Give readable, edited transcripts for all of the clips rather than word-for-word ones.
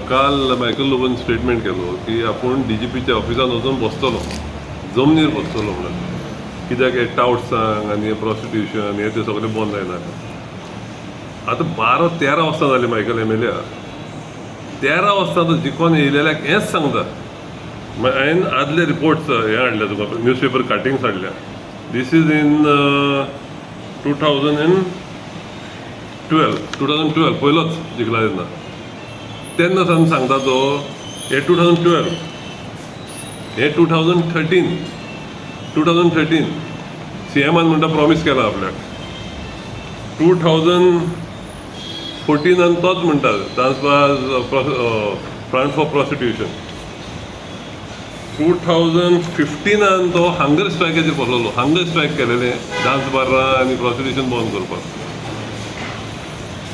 काल Michael low bun statement केलो की आपूण DGPच्या ऑफिसान वचून बसतलो, जमनीर बसतलो म्हणून. कित्याक हे टाउट्सांक आनी प्रॉस्टिट्यूशन हे ते सगळें बंद जायना. आतां 12-13 वर्सां जालीं मायकल MLA. 13 वर्सां तो जिखोन येयलेल्याक हेंच सांगता. हांवें आदले रिपोर्ट्स हे हाडल्या तुका, न्यूजपेपर कटिंग्स हाडल्या. दीस इज इन 2012 पयलोच जिखला तेन्ना सावन सांगता तो हे 2012 हे 2013 CMान म्हणटा प्रॉमीस केला आपल्याक. 2014 तोच म्हणटा फ्रंट फॉर प्रॉस्टिट्यूशन. 2015 तो हंगर स्ट्रायकाचेर बसलो. हंगर स्ट्रायक केलेलें डान्स बार्रां आनी प्रॉस्टिट्यूशन बंद करपाक.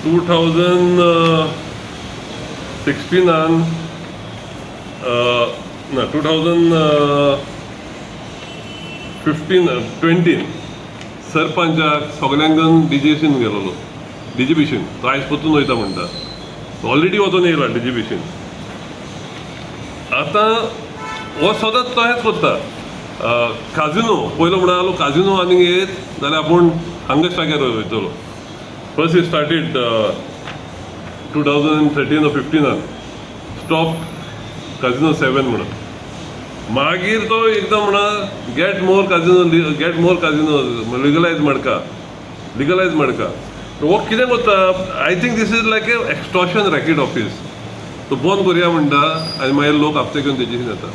2020 सरपंचाक सगळ्यांकन DGPCन गेलोलो. DGPCन तो आयज परतून वयता म्हणटा. ऑलरेडी वचून येयला DGPCन. आतां हो सदांच तो हेंच करता. काजिनो पयलो म्हणून आलो काजिनो आनीक येत जाल्यार आपूण हंगर स्ट्रायकार वयतलो. First he started 2013 or 15 stop casino 7 म्हणून. मागीर तो एकदम म्हणा गेट मोर काजिनो लिगलायज मडका. हो कितें करता? I think this is like a extortion racket office. तो बंद करुया म्हणटा आनी मागीर लोक हप्ते घेवन तेजेशीन येता.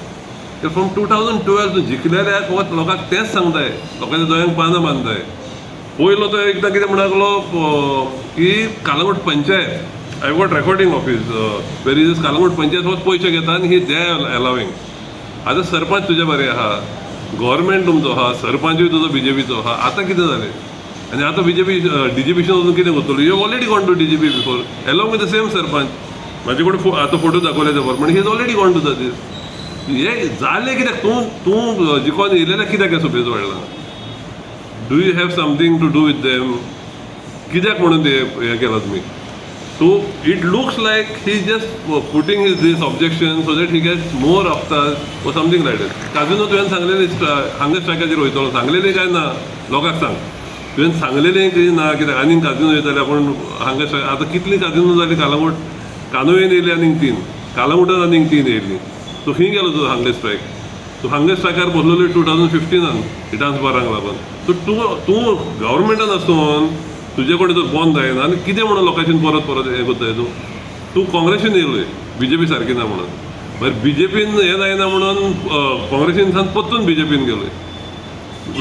फ्रॉम 2012 तूं जिखलेल्याक लोकांक तेंच सांगताय, लोकांच्या दोळ्यांक पानां बांदताय. पयलो तो एकदां कितें म्हणलो की Calangute panchayat, I got recording office where is Calangute panchayat हो पयशे घेता आनी ही दे अलाविंग. आतां सरपंच तुजे बरें आहा, गव्हर्मेंट तुमचो आहा, सरपंचूय तुजो BJPचो आहा. आतां कितें जालें? आनी आतां DGPCन वचून कितें करतलो? You already gone to DGP before along with the same sarpanch. म्हाजे कडेन आतां फोटो दाखयले ते बरोबर. He is already gone to this. हे जालें कित्याक? तूं जिखोन येयलेल्याक कित्याक हे सुबेज वाडला? Do you have something to do with them? कित्याक म्हणून ते हें केलां तुमी? So it looks like he just putting this objection so that he gets more after or something like that. Casino तुवें सांगलेली हंगर स्ट्रायकाचेर वयतलो, सांगलेली काय ना? लोकांक सांग. तुवें सांगलेलें कितें ना कित्याक आनीक काजिनो येताले आपूण हंगर स्ट्रायक. आतां कितलीं काजिनो जालीं कालांगूट? कानोयेन येयली आनीक 3, कालांगुटान आनीक 3 येयलीं. सो खंय गेलो तुजो हंगर स्ट्रायक? तूं हंगर स्ट्रायकार बसलोली 2015 डान्स बारांक लागून. सो तूं गव्हर्मेंटान आसून तुजे कडेन तो बंद जायना आनी कितें म्हणून लोकांची परत हें करताय तूं काँग्रेसीन येयलोय BJP सारकी ना म्हणून. मागीर BJPन हें जायना म्हणून काँग्रेसीन सावन परतून BJPन गेलोय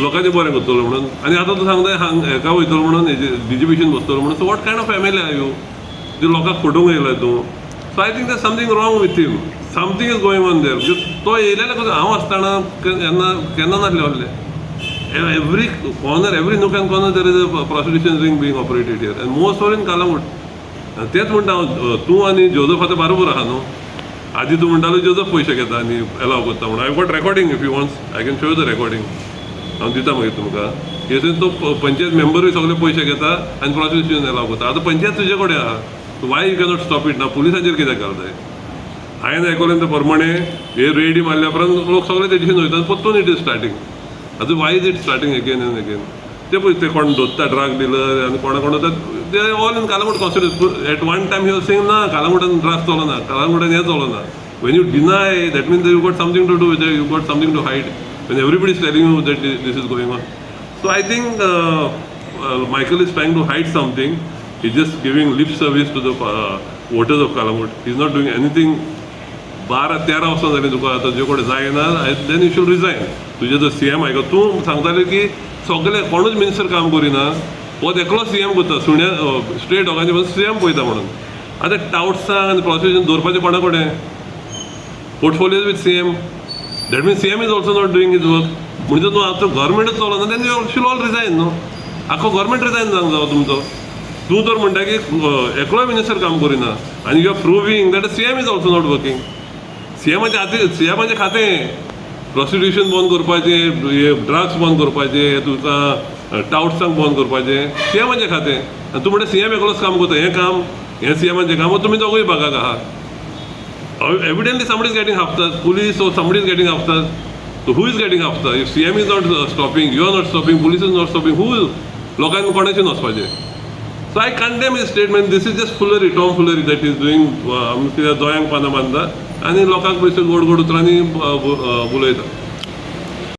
लोकांचें बरें करतलो म्हणून. आनी आतां तूं सांगताय हेका वयतलो म्हणून DGPCन बसतलो म्हणून. So what kind of MLA are you? ते लोकांक फोटोंक येयलाय तूं. So I think that something wrong with him. Something is going on there. तो येयलेल्याक हांव आसतना केन्ना नासलें आहलें. Every corner, every nook and corner there is a prostitution ring being operated here and most of in Kalamut. तेच म्हणटा तूं आनी जोझफ आतां बरोबर आहा न्हू. आदी तूं म्हणटालो जोझफ पयशे घेता आनी एलाव करता म्हणून. I got recording if you wants I can show you the recording. हांव दिता मागीर तुमकां. हेतून तो पंचायत मेंबरूय सगळे पयशे घेता आनी प्रॉस्टिट्यूशन एलाव करता. आतां पंचायत तुजे कडेन आहा. Y you cannot stop it ना? पुलिसांचेर कित्याक घालताय? हांवें आयकलें ते प्रमाणे हे रेडी मारल्या उपरांत लोक सगळे तेजेशीन वयता परतून इट इज स्टार्टींग. आतां why is it starting again and again? ते पळय ते कोण दोत्ता ड्रग डिलर आनी कोणा दे all in Calangute constituency. At one time he was saying ना कालांगूटान ड्रग्स चलना, कालांगूटान हें चलना. When you deny that means you got something to do with you got something to hide when everybody is telling you that this is going on. So I think Michael is trying to hide something. He's just giving lip service to the voters of Kalamut. He's not doing anything. 12-13 वर्सां जालीं तुका. आतां तुजे कडेन जायना then you should resign. तुजे जो CM आयको तूं सांगताले की सगळे कोणूच मिनिस्टर काम करिना, हो एकलो CM करता. सुण्या स्ट्रेट डॉगांचे CM पळयता म्हणून. आतां टाउट्सांक आनी प्रॉस्टिट्यूशन दवरपाचें कोणा कडेन? Portfolios with CM. That means CM is also not doing his work. म्हणजे तूं आतां गव्हर्मेंटच चलना then you should all resign न्हू. आख्खो गव्हर्मेंट रिजायन जावंक जावो तुमचो. तूं तर म्हणटा की एकलोय मिनिस्टर काम करिना आनी you are proving that CM is also not working. CMाचें खातें प्रॉस्टिट्यूशन बंद करपाचें, हे ड्रग्स बंद करपाचें, तुका टाउट्सांक बंद करपाचें, CMाचें खातें. आनी तूं म्हणटा CM एकलोच काम करता. हें CMाचें काम. तुमी दोगूय भागाक आहा. Evidently somebody is getting haftas, police or somebody is getting haftas. So who is getting hafta? If CM is not stopping, you are not stopping, police is not stopping, who is? लोकांनी कोणाचे वचपाचे? So I condemn his statement. This is just foolery, tomfoolery that he is doing. कित्याक दोयांक पानां बांदता आनी लोकांक पयशे गोड गोड उतरांनी उलयता.